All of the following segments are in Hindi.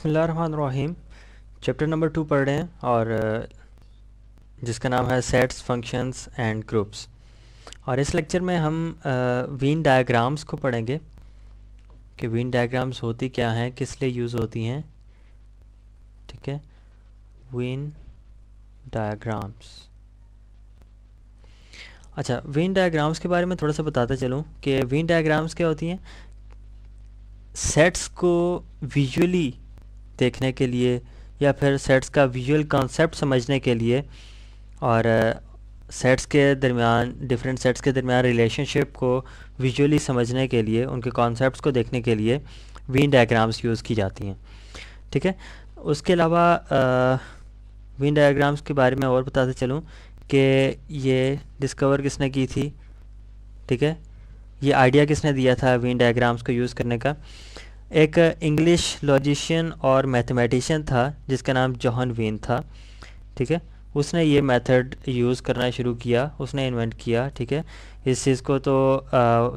बिस्मिल्लाहिर्रहमानिर्रहीम। चैप्टर नंबर 2 पढ़ रहे हैं और जिसका नाम है सेट्स फंक्शंस एंड ग्रुप्स। और इस लेक्चर में हम वीन डायग्राम्स को पढ़ेंगे कि वीन डायग्राम्स होती क्या हैं, किस लिए यूज़ होती हैं। ठीक है, वीन डायग्राम्स। अच्छा, वीन डायग्राम्स के बारे में थोड़ा सा बताता चलूँ कि वीन डायग्राम्स क्या होती हैं। सेट्स को विजुअली देखने के लिए या फिर सेट्स का विजुअल कॉन्सेप्ट समझने के लिए और सेट्स के दरमियान डिफरेंट सेट्स के दरमियान रिलेशनशिप को विजुअली समझने के लिए, उनके कॉन्सेप्ट्स को देखने के लिए वीन डायग्राम्स यूज़ की जाती हैं। ठीक है, उसके अलावा वीन डायग्राम्स के बारे में और बताते चलूँ कि ये डिस्कवर किसने की थी। ठीक है, ये आइडिया किसने दिया था वीन डायग्राम्स को यूज़ करने का। एक इंग्लिश लॉजिशियन और मैथमेटिशियन था जिसका नाम जॉन वीन था। ठीक है, उसने ये मेथड यूज़ करना शुरू किया, उसने इन्वेंट किया। ठीक है, इस चीज़ को तो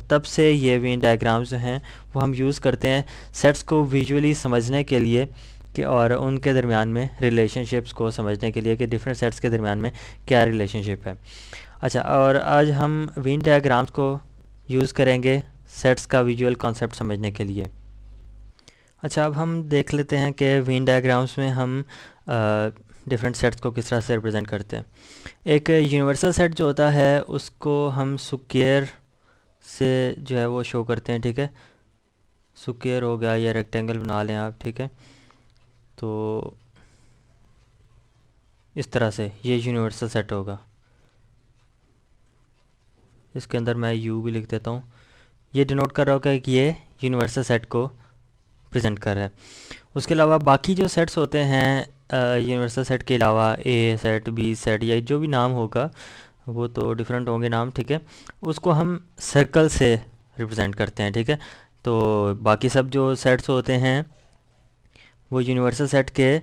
तब से ये वीन डायग्राम्स जो हैं वो हम यूज़ करते हैं सेट्स को विजुअली समझने के लिए कि और उनके दरमियान में रिलेशनशिप्स को समझने के लिए कि डिफरेंट सेट्स के दरमियान में क्या रिलेशनशिप है। अच्छा, और आज हम वीन डायग्राम्स को यूज़ करेंगे सेट्स का विजुअल कॉन्सेप्ट समझने के लिए। अच्छा, अब हम देख लेते हैं कि वीन डायग्राम्स में हम डिफरेंट सेट्स को किस तरह से रिप्रेजेंट करते हैं। एक यूनिवर्सल सेट जो होता है उसको हम स्क्वायर से जो है वो शो करते हैं। ठीक है, स्क्वायर हो गया या रेक्टेंगल बना लें आप। ठीक है, तो इस तरह से ये यूनिवर्सल सेट होगा। इसके अंदर मैं यू भी लिख देता हूँ। ये डिनोट कर रहा होगा कि ये यूनिवर्सल सेट को प्रेजेंट कर रहा है। उसके अलावा बाकी जो सेट्स होते हैं यूनिवर्सल सेट के अलावा, ए सेट, बी सेट या जो भी नाम होगा वो तो डिफरेंट होंगे नाम। ठीक है, उसको हम सर्कल से रिप्रेजेंट करते हैं। ठीक है, तो बाकी सब जो सेट्स होते हैं वो यूनिवर्सल सेट के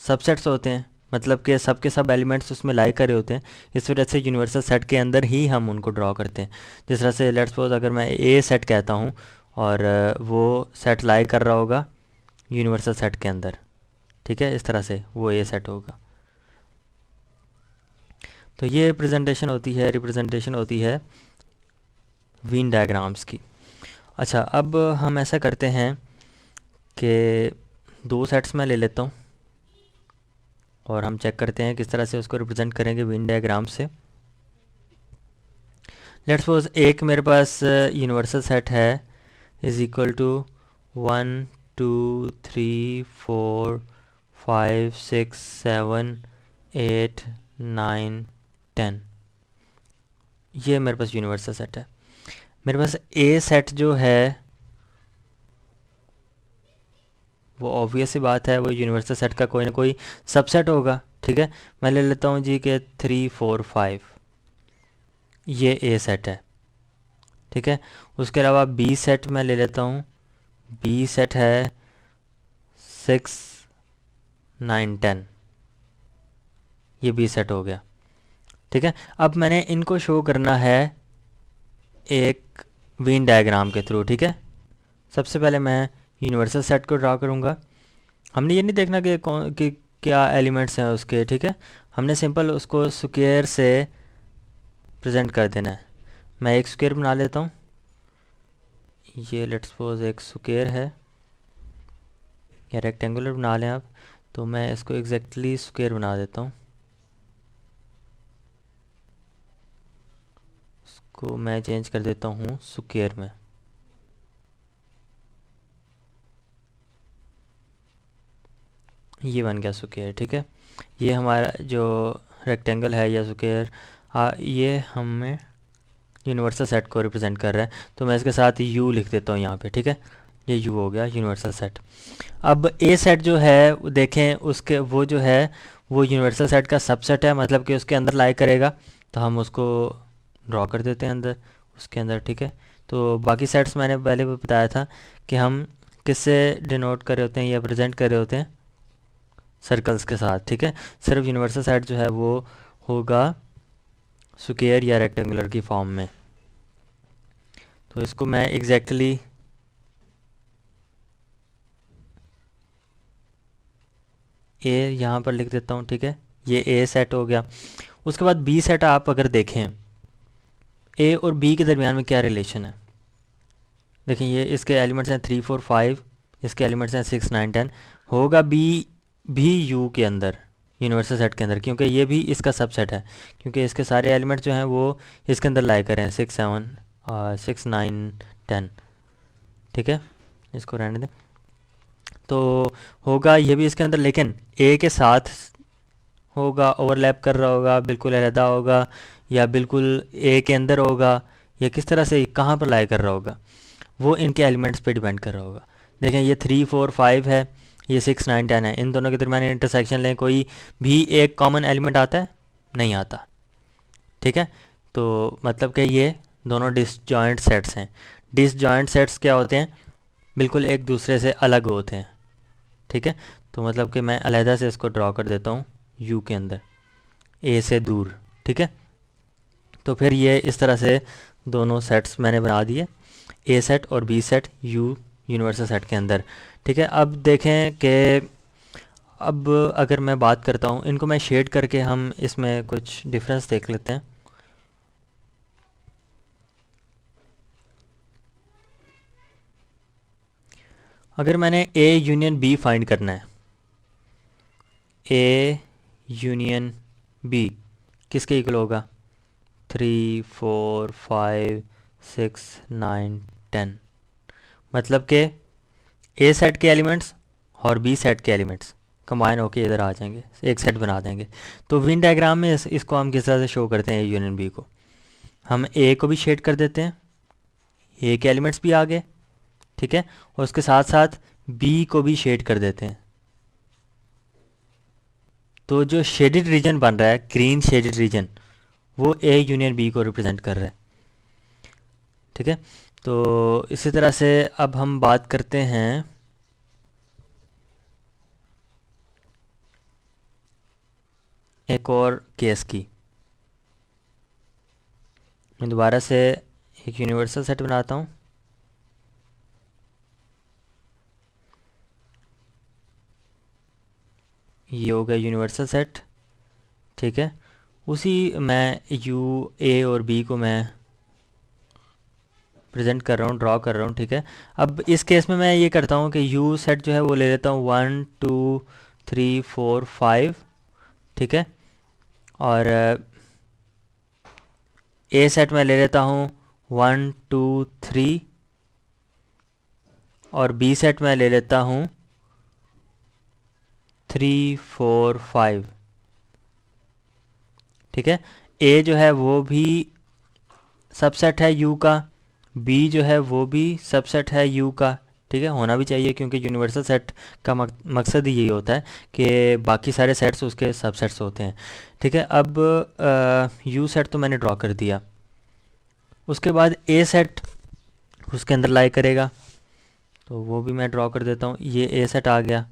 सबसेट्स होते हैं, मतलब कि सब के सब एलिमेंट्स उसमें लाई करे होते हैं। इस वजह से यूनिवर्सल सेट के अंदर ही हम उनको ड्रॉ करते हैं। जिस तरह से लेट्स सपोज अगर मैं ए सेट कहता हूँ और वो सेट लाई कर रहा होगा यूनिवर्सल सेट के अंदर। ठीक है, इस तरह से वो ए सेट होगा। तो ये रिप्रेजेंटेशन होती है वीन डायग्राम्स की। अच्छा, अब हम ऐसा करते हैं कि दो सेट्स मैं ले लेता हूँ और हम चेक करते हैं किस तरह से उसको रिप्रेजेंट करेंगे वीन डायग्राम से। लेट्स सपोज एक मेरे पास यूनिवर्सल सेट है इज़ इक्वल टू 1 2 3 4 5 6 7 8 9 10। ये मेरे पास यूनिवर्सल सेट है। मेरे पास ए सेट जो है वो ऑब्वियस सी बात है, वो यूनिवर्सल सेट का कोई ना कोई सबसेट होगा। ठीक है, मैं ले लेता हूँ जी के 3 4 5, ये ए सेट है। ठीक है, उसके अलावा बी सेट मैं ले लेता हूँ, बी सेट है 6 9 10, ये बी सेट हो गया। ठीक है, अब मैंने इनको शो करना है एक वीन डायग्राम के थ्रू। ठीक है, सबसे पहले मैं यूनिवर्सल सेट को ड्रा करूँगा। हमने ये नहीं देखना कि कौन कि क्या एलिमेंट्स हैं उसके। ठीक है, हमने सिंपल उसको स्क्वायर से प्रेजेंट कर देना है। मैं एक स्क्वायर बना लेता हूँ। ये लेट्स सपोज एक स्क्वायर है या रेक्टेंगुलर बना लें आप, तो मैं इसको एग्जैक्टली स्क्वायर बना देता हूँ। इसको मैं चेंज कर देता हूँ स्क्वायर में। ये बन गया स्क्वायर। ठीक है, ये हमारा जो रेक्टेंगल है या स्क्वायर, ये हमें यूनिवर्सल सेट को रिप्रेजेंट कर रहा है। तो मैं इसके साथ यू लिख देता हूँ यहाँ पे। ठीक है, ये यू हो गया यूनिवर्सल सेट। अब ए सेट जो है वो देखें, उसके वो जो है वो यूनिवर्सल सेट का सबसेट है, मतलब कि उसके अंदर लाई करेगा। तो हम उसको ड्रॉ कर देते हैं अंदर, उसके अंदर। ठीक है, तो बाकी सेट्स मैंने पहले भी बताया था कि हम किससे डिनोट कर रहे होते हैं या प्रेजेंट कर रहे होते हैं, सर्कल्स के साथ। ठीक है, सिर्फ यूनिवर्सल सेट जो है वो होगा स्क्वायर या रेक्टेंगुलर की फॉर्म में। तो इसको मैं एग्जैक्टली ए यहाँ पर लिख देता हूँ, ठीक है, ये ए सेट हो गया। उसके बाद बी सेट आप अगर देखें, ए और बी के दरमियान में क्या रिलेशन है, देखें ये इसके एलिमेंट्स हैं 3 4 5, इसके एलिमेंट्स हैं 6 9 10, होगा बी भी यू के अंदर, यूनिवर्सल सेट के अंदर, क्योंकि ये भी इसका सबसेट है, क्योंकि इसके सारे एलिमेंट्स जो हैं वो इसके अंदर लाई कर हैं 6 7 6 9 10, ठीक है, इसको रहने दें। तो होगा ये भी इसके अंदर, लेकिन ए के साथ होगा, ओवरलैप कर रहा होगा, बिल्कुल अलहदा होगा, या बिल्कुल ए के अंदर होगा, या किस तरह से कहाँ पर लाई कर रहा होगा, वो इनके एलिमेंट्स पे डिपेंड कर रहा होगा। देखें ये 3 4 5 है, ये 6 9 10 है, इन दोनों के दरमियान इंटरसेक्शन लें, कोई भी एक कॉमन एलिमेंट आता है, नहीं आता, ठीक है। तो मतलब कि ये दोनों डिसजॉइंट सेट्स हैं। डिसजॉइंट सेट्स क्या होते हैं, बिल्कुल एक दूसरे से अलग होते हैं, ठीक है। तो मतलब कि मैं अलहदा से इसको ड्रॉ कर देता हूँ यू के अंदर, ए से दूर, ठीक है। तो फिर ये इस तरह से दोनों सेट्स मैंने बना दिए, ए सेट और B set U universal set के अंदर, ठीक है। अब देखें कि अब अगर मैं बात करता हूँ, इनको मैं शेड करके हम इसमें कुछ डिफरेंस देख लेते हैं। अगर मैंने ए यूनियन बी फाइंड करना है, ए यूनियन बी किसके इक्वल होगा, 3 4 5 6 9 10, मतलब कि ए सेट के एलिमेंट्स और बी सेट के एलिमेंट्स कंबाइन होके इधर आ जाएंगे, एक सेट बना देंगे। तो विन डायग्राम में इसको हम किस तरह से शो करते हैं, ए यूनियन बी को हम ए को भी शेड कर देते हैं, ए के एलिमेंट्स भी आ गए, ठीक है, और उसके साथ साथ बी को भी शेड कर देते हैं। तो जो शेडेड रीजन बन रहा है, ग्रीन शेडेड रीजन, वो ए यूनियन बी को रिप्रेजेंट कर रहा है, ठीक है। तो इसी तरह से अब हम बात करते हैं एक और केस की। मैं दोबारा से एक यूनिवर्सल सेट बनाता हूँ, ये हो गया यूनिवर्सल सेट, ठीक है। उसी मैं यू ए और बी को मैं प्रेजेंट कर रहा हूँ, ड्रॉ कर रहा हूँ, ठीक है। अब इस केस में मैं ये करता हूँ कि यू सेट जो है वो ले लेता हूँ 1 2 3 4 5, ठीक है, और ए सेट में ले लेता हूँ 1 2 3, और बी सेट में ले लेता हूँ 3 4 5, ठीक है। ए जो है वो भी सबसेट है यू का, बी जो है वो भी सबसेट है यू का, ठीक है, होना भी चाहिए, क्योंकि यूनिवर्सल सेट का मकसद ही यही होता है कि बाकी सारे सेट्स उसके सबसेट्स होते हैं, ठीक है। अब यू सेट तो मैंने ड्रॉ कर दिया, उसके बाद ए सेट उसके अंदर लाई करेगा, तो वो भी मैं ड्रॉ कर देता हूँ, ये ए सेट आ गया।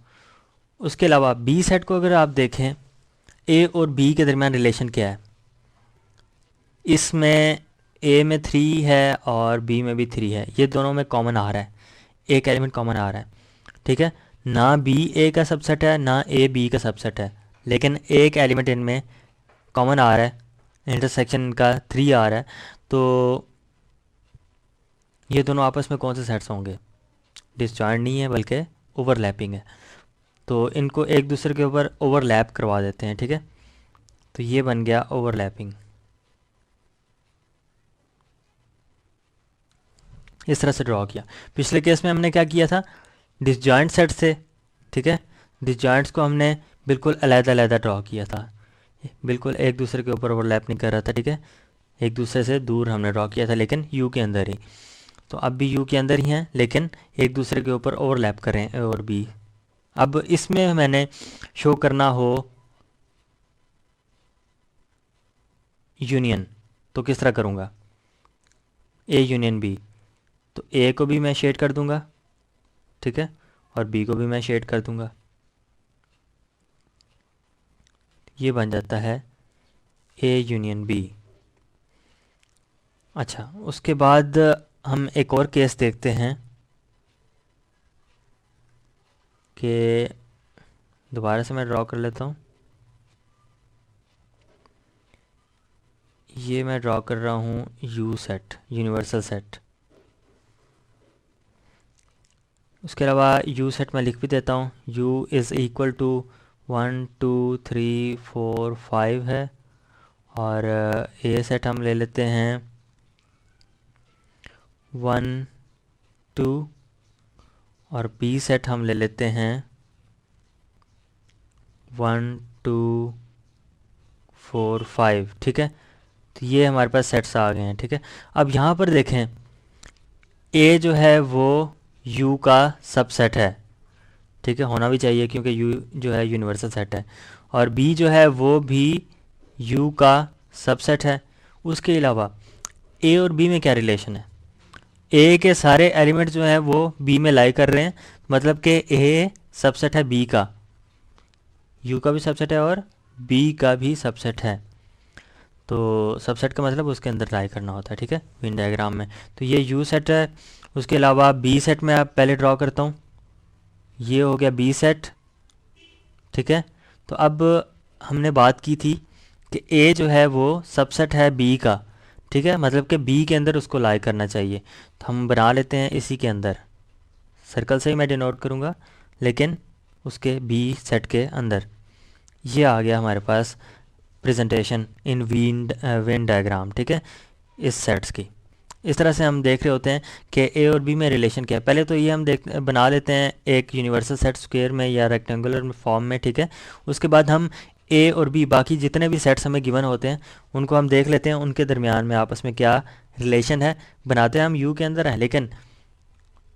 उसके अलावा बी सेट को अगर आप देखें, ए और बी के दरमियान रिलेशन क्या है, इसमें ए में 3 है और बी में भी 3 है, ये दोनों में कॉमन आ रहा है, एक एलिमेंट कॉमन आ रहा है, ठीक है। ना बी ए का सबसेट है, ना ए बी का सबसेट है, लेकिन एक एलिमेंट इनमें कॉमन आ रहा है, इंटरसेक्शन का 3 आ रहा है। तो ये दोनों आपस में कौन से सेट्स होंगे, डिसजॉइंट नहीं है बल्कि ओवरलैपिंग है, तो इनको एक दूसरे के ऊपर ओवरलैप करवा देते हैं, ठीक है। तो ये बन गया ओवरलैपिंग, इस तरह से ड्रॉ किया। पिछले केस में हमने क्या किया था, डिसजॉइंट सेट से, ठीक है, डिसजॉइंट्स को हमने बिल्कुल अलग-अलग ड्रॉ किया था, बिल्कुल एक दूसरे के ऊपर ओवरलैप नहीं कर रहा था, ठीक है, एक दूसरे से दूर हमने ड्रॉ किया था, लेकिन यू के अंदर ही। तो अब भी यू के अंदर ही हैं, लेकिन एक दूसरे के ऊपर ओवरलैप करें और बी। अब इसमें मैंने शो करना हो यूनियन, तो किस तरह करूँगा, ए यूनियन बी, तो ए को भी मैं शेड कर दूंगा, ठीक है, और बी को भी मैं शेड कर दूंगा, ये बन जाता है ए यूनियन बी। अच्छा, उसके बाद हम एक और केस देखते हैं कि दोबारा से मैं ड्रॉ कर लेता हूँ। ये मैं ड्रॉ कर रहा हूँ यू सेट, यूनिवर्सल सेट। उसके अलावा यू सेट मैं लिख भी देता हूँ, यू इज़ इक्वल टू 1 2 3 4 5 है। और ए सेट हम ले लेते हैं 1 2, और बी सेट हम ले लेते हैं 1 2 4 5। ठीक है, तो ये हमारे पास सेट्स आ गए हैं। ठीक है, अब यहाँ पर देखें, ए जो है वो यू का सबसेट है। ठीक है, होना भी चाहिए क्योंकि यू जो है यूनिवर्सल सेट है। और बी जो है वो भी यू का सबसेट है। उसके अलावा ए और बी में क्या रिलेशन है, ए के सारे एलिमेंट जो हैं वो बी में लाई कर रहे हैं, मतलब कि ए सबसेट है बी का, यू का भी सबसेट है और बी का भी सबसेट है। तो सबसेट का मतलब उसके अंदर लाई करना होता है। ठीक है, वेन डायग्राम में। तो ये यू सेट है। उसके अलावा बी सेट में आप पहले ड्रॉ करता हूँ, ये हो गया बी सेट। ठीक है, तो अब हमने बात की थी कि ए जो है वो सबसेट है बी का। ठीक है, मतलब कि बी के अंदर उसको लाई करना चाहिए। तो हम बना लेते हैं इसी के अंदर, सर्कल से ही मैं डिनोट करूँगा, लेकिन उसके बी सेट के अंदर। ये आ गया हमारे पास प्रेजेंटेशन इन वेन डायग्राम। ठीक है, इस सेट्स की इस तरह से हम देख रहे होते हैं कि ए और बी में रिलेशन क्या है। पहले तो ये हम बना लेते हैं एक यूनिवर्सल सेट स्क्वायर में या रेक्टेंगुलर फॉर्म में। ठीक है, उसके बाद हम ए और बी, बाकी जितने भी सेट्स हमें गिवन होते हैं उनको हम देख लेते हैं, उनके दरमियान में आपस में क्या रिलेशन है। बनाते हैं हम यू के अंदर है, लेकिन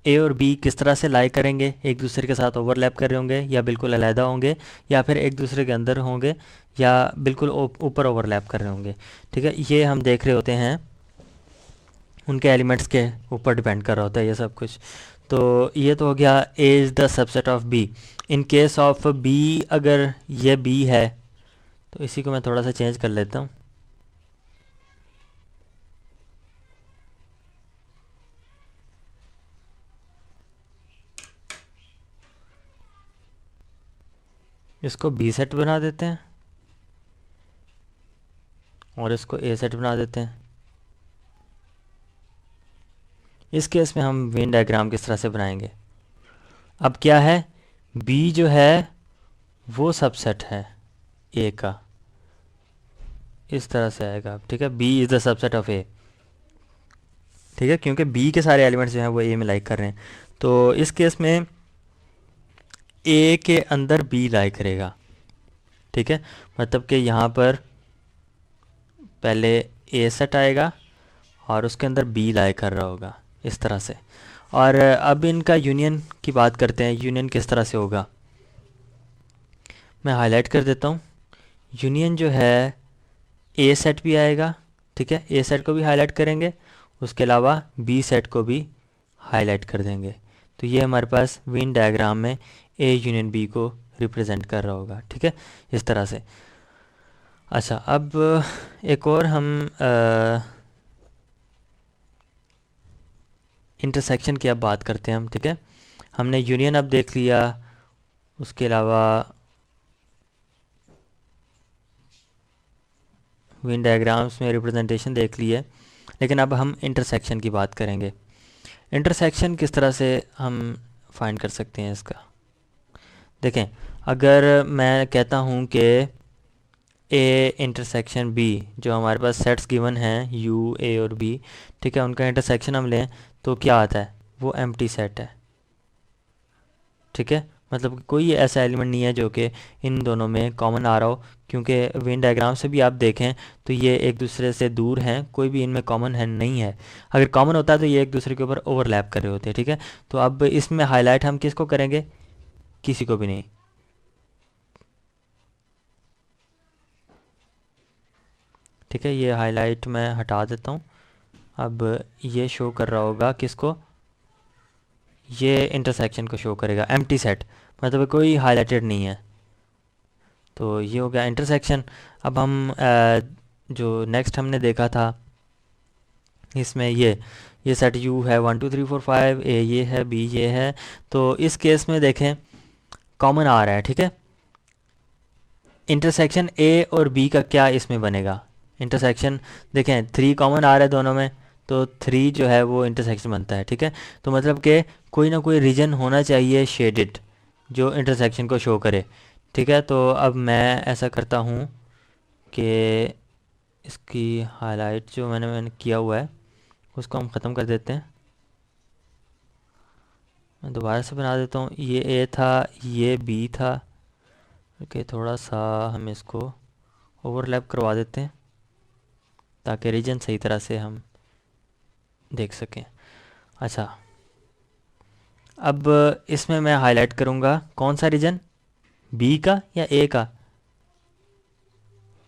ए और बी किस तरह से लाई करेंगे, एक दूसरे के साथ ओवरलैप कर रहे होंगे या बिल्कुल अलहदा होंगे, या फिर एक दूसरे के अंदर होंगे या बिल्कुल ऊपर ओवरलैप कर रहे होंगे। ठीक है, ये हम देख रहे होते हैं, उनके एलिमेंट्स के ऊपर डिपेंड कर रहा होता है ये सब कुछ। तो ये तो हो गया A is the subset of B. In case of B, अगर ये बी है तो इसी को मैं थोड़ा सा चेंज कर लेता हूँ। इसको बी सेट बना देते हैं और इसको ए सेट बना देते हैं। इस केस में हम वेन डायग्राम किस तरह से बनाएंगे, अब क्या है, बी जो है वो सबसेट है ए का, इस तरह से आएगा। ठीक है, B is the subset of A. ठीक है, क्योंकि बी के सारे एलिमेंट्स जो हैं वो ए में लाइक कर रहे हैं, तो इस केस में ए के अंदर बी लाइक करेगा। ठीक है, मतलब कि यहाँ पर पहले ए सेट आएगा और उसके अंदर बी लाई कर रहा होगा इस तरह से। और अब इनका यूनियन की बात करते हैं, यूनियन किस तरह से होगा, मैं हाईलाइट कर देता हूँ। यूनियन जो है ए सेट भी आएगा। ठीक है, ए सेट को भी हाईलाइट करेंगे, उसके अलावा बी सेट को भी हाईलाइट कर देंगे। तो ये हमारे पास वेन डायग्राम में ए यूनियन बी को रिप्रेजेंट कर रहा होगा। ठीक है, इस तरह से। अच्छा, अब एक और हम इंटरसेक्शन की अब बात करते हैं हम। ठीक है, हमने यूनियन अब देख लिया, उसके अलावा वेन डायग्राम्स में रिप्रेजेंटेशन देख ली है, लेकिन अब हम इंटरसेक्शन की बात करेंगे। इंटरसेक्शन किस तरह से हम फाइंड कर सकते हैं इसका, देखें, अगर मैं कहता हूँ कि ए इंटरसेक्शन बी, जो हमारे पास सेट्स गिवन हैं यू ए और बी, ठीक है, उनका इंटरसेक्शन हम लें तो क्या आता है, वो एम्प्टी सेट है। ठीक है, मतलब कि कोई ऐसा एलिमेंट नहीं है जो कि इन दोनों में कॉमन आ रहा हो, क्योंकि वेन डायग्राम से भी आप देखें तो ये एक दूसरे से दूर हैं, कोई भी इनमें कॉमन है नहीं है। अगर कॉमन होता है तो ये एक दूसरे के ऊपर ओवरलैप कर रहे होते हैं। ठीक है, तो अब इसमें हाईलाइट हम किसको करेंगे, किसी को भी नहीं। ठीक है, ये हाईलाइट मैं हटा देता हूँ। अब ये शो कर रहा होगा किसको, ये इंटरसेक्शन को शो करेगा, एम्प्टी सेट, मतलब कोई हाईलाइटेड नहीं है। तो ये हो गया इंटरसेक्शन। अब हम जो नेक्स्ट हमने देखा था, इसमें ये सेट यू है 1 2 3 4 5, ए ये है, बी ये है। तो इस केस में देखें कॉमन आ रहा है। ठीक है, इंटरसेक्शन ए और बी का क्या इसमें बनेगा, इंटरसेक्शन देखें 3 कॉमन आ रहा है दोनों में, तो 3 जो है वो इंटरसेक्शन बनता है, ठीक है। तो मतलब कि कोई ना कोई रीजन होना चाहिए शेडेड जो इंटरसेक्शन को शो करे, ठीक है। तो अब मैं ऐसा करता हूँ कि इसकी हाईलाइट जो मैंने किया हुआ है उसको हम ख़त्म कर देते हैं। मैं दोबारा से बना देता हूँ, ये ए था, ये बी था, ओके। थोड़ा सा हम इसको ओवरलैप करवा देते हैं ताकि रीजन सही तरह से हम देख सकें। अच्छा, अब इसमें मैं हाईलाइट करूँगा कौन सा रीजन, बी का या ए का।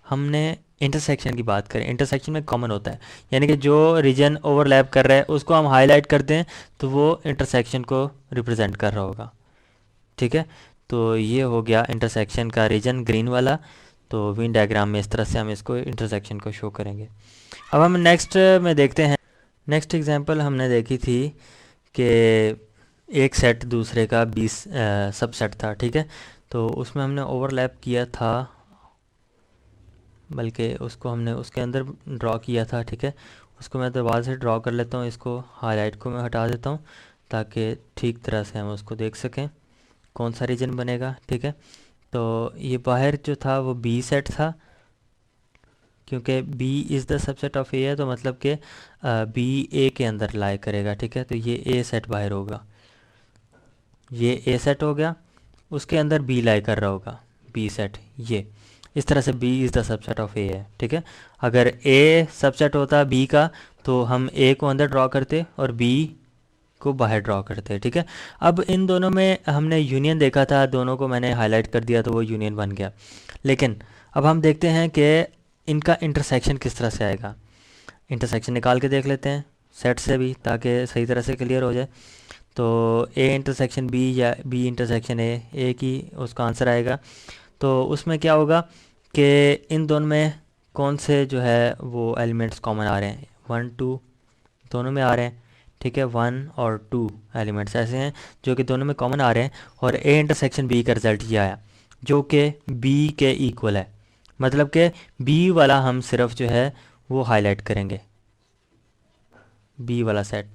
हमने इंटरसेक्शन की बात करें, इंटरसेक्शन में कॉमन होता है, यानी कि जो रीजन ओवरलैप कर रहा है उसको हम हाईलाइट करते हैं तो वो इंटरसेक्शन को रिप्रेजेंट कर रहा होगा, ठीक है। तो ये हो गया इंटरसेक्शन का रीजन ग्रीन वाला। तो विन डायग्राम में इस तरह से हम इसको इंटरसेक्शन को शो करेंगे। अब हम नेक्स्ट में देखते हैं, नेक्स्ट एग्जांपल हमने देखी थी कि एक सेट दूसरे का 20 सबसेट था, ठीक है। तो उसमें हमने ओवरलैप किया था, बल्कि उसको हमने उसके अंदर ड्रॉ किया था, ठीक है। उसको मैं दोबारा से ड्रॉ कर लेता हूँ, इसको हाईलाइट को मैं हटा देता हूँ ताकि ठीक तरह से हम उसको देख सकें कौन सा रीजन बनेगा, ठीक है। तो ये बाहर जो था वो बी सेट था, क्योंकि B is the subset of A है, तो मतलब कि बी ए के अंदर लाई करेगा, ठीक है। तो ये ए सेट बाहर होगा, ये ए सेट हो गया, उसके अंदर बी लाई कर रहा होगा, बी सेट। ये इस तरह से B is the subset of A है, ठीक है। अगर ए सबसेट होता बी का तो हम ए को अंदर ड्रॉ करते और बी को बाहर ड्रॉ करते हैं, ठीक है। अब इन दोनों में हमने यूनियन देखा था, दोनों को मैंने हाईलाइट कर दिया तो वो यूनियन बन गया। लेकिन अब हम देखते हैं कि इनका इंटरसेक्शन किस तरह से आएगा। इंटरसेक्शन निकाल के देख लेते हैं सेट से भी, ताकि सही तरह से क्लियर हो जाए। तो ए इंटरसेक्शन बी या बी इंटरसेक्शन ए की उसका आंसर आएगा। तो उसमें क्या होगा कि इन दोनों में कौन से जो है वो एलिमेंट्स कॉमन आ रहे हैं, 1 2 दोनों में आ रहे हैं, ठीक है। 1 और 2 एलिमेंट्स ऐसे हैं जो कि दोनों में कॉमन आ रहे हैं, और ए इंटरसेक्शन बी का रिज़ल्ट ये आया जो कि बी के इक्वल है। मतलब कि बी वाला हम सिर्फ जो है वो हाईलाइट करेंगे, बी वाला सेट,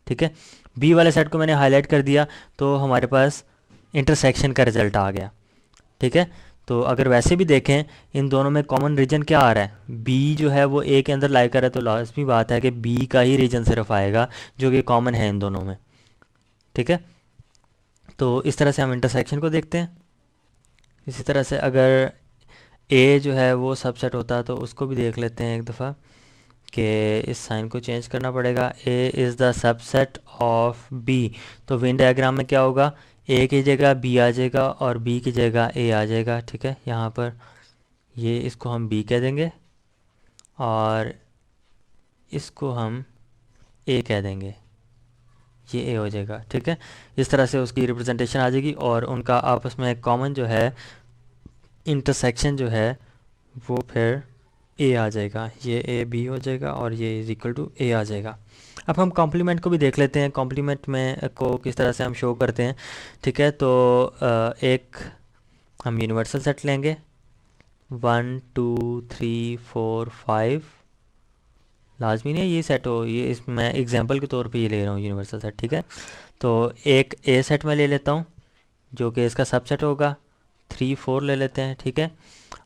ठीक है। बी वाले सेट को मैंने हाईलाइट कर दिया तो हमारे पास इंटरसेक्शन का रिज़ल्ट आ गया, ठीक है। तो अगर वैसे भी देखें इन दोनों में कॉमन रीजन क्या आ रहा है, बी जो है वो ए के अंदर लाई कर रहा है, तो लाजमी बात है कि बी का ही रीजन सिर्फ आएगा जो कि कॉमन है इन दोनों में, ठीक है। तो इस तरह से हम इंटरसेक्शन को देखते हैं। इसी तरह से अगर ए जो है वो सबसेट होता तो उसको भी देख लेते हैं एक दफ़ा, कि इस साइन को चेंज करना पड़ेगा। A is the subset of B, तो वेन डायग्राम में क्या होगा, ए की जगह बी आ जाएगा और बी की जगह ए आ जाएगा, ठीक है। यहाँ पर ये इसको हम बी कह देंगे और इसको हम ए कह देंगे, ये ए हो जाएगा, ठीक है। इस तरह से उसकी रिप्रेजेंटेशन आ जाएगी और उनका आपस में कॉमन जो है इंटरसेक्शन जो है वो फिर ए आ जाएगा, ये ए बी हो जाएगा और ये इज इक्वल टू ए आ जाएगा। अब हम कॉम्प्लीमेंट को भी देख लेते हैं, कॉम्प्लीमेंट में को किस तरह से हम शो करते हैं, ठीक है। तो एक हम यूनिवर्सल सेट लेंगे, 1 2 3 4 5, लाजमी नहीं है ये सेट हो, ये इस मैं एग्जांपल के तौर पे ये ले रहा हूँ यूनिवर्सल सेट, ठीक है। तो एक ए सेट में ले लेता हूँ जो कि इसका सबसेट होगा, 3 4 ले लेते हैं, ठीक है।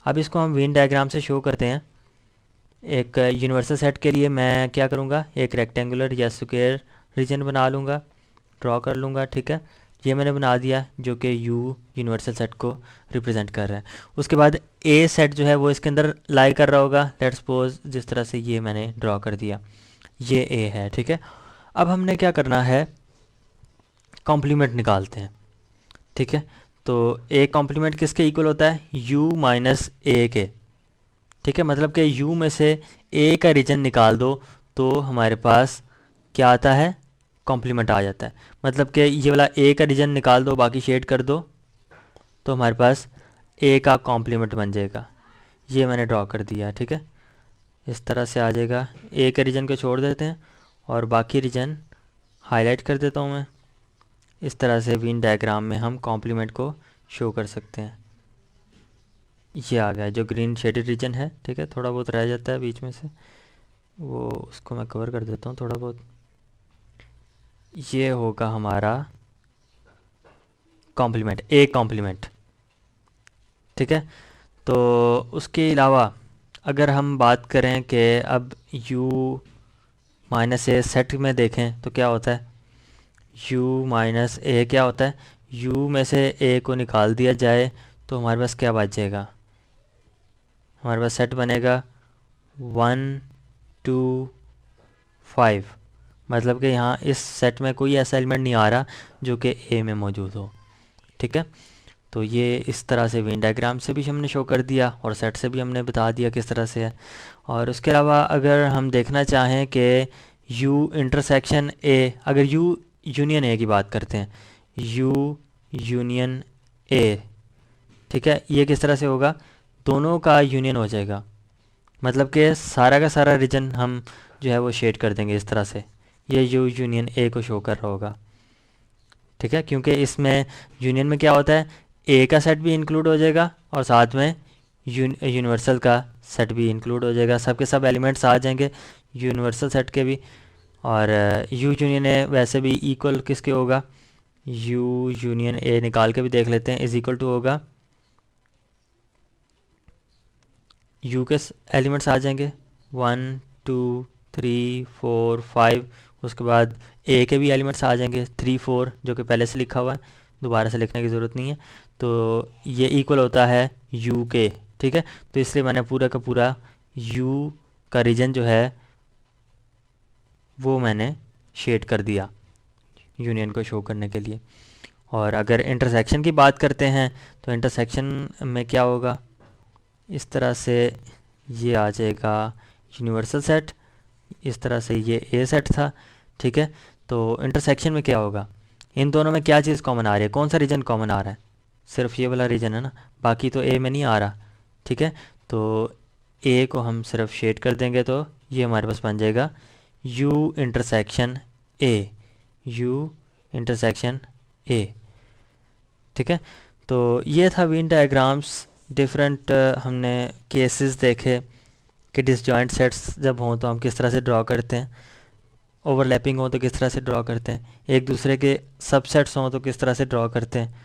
अब इसको हम वेन डायग्राम से शो करते हैं। एक यूनिवर्सल सेट के लिए मैं क्या करूँगा, एक रेक्टेंगुलर या स्क्वायर रीजन बना लूँगा, ड्रॉ कर लूँगा, ठीक है। ये मैंने बना दिया जो कि यू यूनिवर्सल सेट को रिप्रेजेंट कर रहा है। उसके बाद ए सेट जो है वो इसके अंदर लाई कर रहा होगा, लेट्स सपोज जिस तरह से ये मैंने ड्रॉ कर दिया, ये ए है, ठीक है। अब हमने क्या करना है, कॉम्प्लीमेंट निकालते हैं, ठीक है। तो ए कॉम्प्लीमेंट किसके इक्वल होता है, यू माइनस ए के, ठीक है। मतलब कि u में से a का रीजन निकाल दो तो हमारे पास क्या आता है, कॉम्प्लीमेंट आ जाता है। मतलब कि ये वाला a का रीजन निकाल दो, बाकी शेड कर दो, तो हमारे पास a का कॉम्प्लीमेंट बन जाएगा। ये मैंने ड्रॉ कर दिया, ठीक है। इस तरह से आ जाएगा, a के रीजन को छोड़ देते हैं और बाकी रीजन हाईलाइट कर देता हूँ मैं। इस तरह से वेन डायग्राम में हम कॉम्प्लीमेंट को शो कर सकते हैं। ये आ गया जो ग्रीन शेडेड रीजन है, ठीक है। थोड़ा बहुत रह जाता है बीच में से, वो उसको मैं कवर कर देता हूँ थोड़ा बहुत। ये होगा हमारा कॉम्प्लीमेंट, ए कॉम्प्लीमेंट, ठीक है। तो उसके अलावा अगर हम बात करें कि अब u माइनस ए सेट में देखें तो क्या होता है, u माइनस ए क्या होता है, u में से a को निकाल दिया जाए तो हमारे पास क्या बचेगा, हमारे पास सेट बनेगा 1 2 5। मतलब कि यहाँ इस सेट में कोई ऐसा एलिमेंट नहीं आ रहा जो कि ए में मौजूद हो, ठीक है। तो ये इस तरह से वेन डायग्राम से भी हमने शो कर दिया और सेट से भी हमने बता दिया किस तरह से है। और उसके अलावा अगर हम देखना चाहें कि u इंटरसेक्शन a, अगर u यूनियन a की बात करते हैं, u यूनियन a, ठीक है, ये किस तरह से होगा, दोनों का यूनियन हो जाएगा। मतलब कि सारा का सारा रीजन हम जो है वो शेड कर देंगे इस तरह से, ये u यूनियन a को शो कर रहा होगा, ठीक है। क्योंकि इसमें यूनियन में क्या होता है, ए का सेट भी इंक्लूड हो जाएगा और साथ में यूनिवर्सल का सेट भी इंक्लूड हो जाएगा, सब के सब एलिमेंट्स आ जाएंगे यूनिवर्सल सेट के भी। और यू यूनियन ए वैसे भी इक्वल किसके होगा, यू यूनियन ए निकाल के भी देख लेते हैं, इज इक्वल टू होगा यू के एलिमेंट्स आ जाएंगे 1 2 3 4 5, उसके बाद ए के भी एलिमेंट्स आ जाएंगे 3 4 जो कि पहले से लिखा हुआ है, दोबारा से लिखने की ज़रूरत नहीं है। तो ये इक्वल होता है यू के, ठीक है। तो इसलिए मैंने पूरा का पूरा यू का रीजन जो है वो मैंने शेड कर दिया यूनियन को शो करने के लिए। और अगर इंटरसेक्शन की बात करते हैं तो इंटरसेक्शन में क्या होगा, इस तरह से ये आ जाएगा यूनिवर्सल सेट, इस तरह से ये ए सेट था, ठीक है। तो इंटरसेक्शन में क्या होगा, इन दोनों में क्या चीज़ कॉमन आ रही है, कौन सा रीजन कॉमन आ रहा है, सिर्फ ये वाला रीजन है ना, बाकी तो ए में नहीं आ रहा, ठीक है। तो ए को हम सिर्फ शेड कर देंगे तो ये हमारे पास बन जाएगा you intersection A, you intersection A, ठीक है। तो ये था वेन डायग्राम्स, डिफरेंट हमने केसेस देखे कि डिसजॉइंट सेट्स जब हों तो हम किस तरह से ड्रॉ करते हैं, ओवरलैपिंग हो तो किस तरह से ड्रॉ करते हैं, एक दूसरे के सबसेट्स हों तो किस तरह से ड्रॉ करते हैं,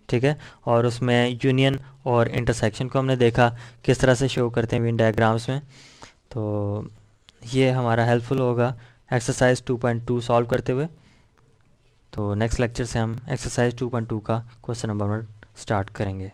ठीक है। और उसमें यूनियन और इंटरसेक्शन को हमने देखा किस तरह से शो करते हैं वेन डायग्राम्स में। तो ये हमारा हेल्पफुल होगा एक्सरसाइज 2.2 सॉल्व करते हुए। तो नेक्स्ट लेक्चर से हम एक्सरसाइज 2.2 का क्वेश्चन नंबर 1 स्टार्ट करेंगे।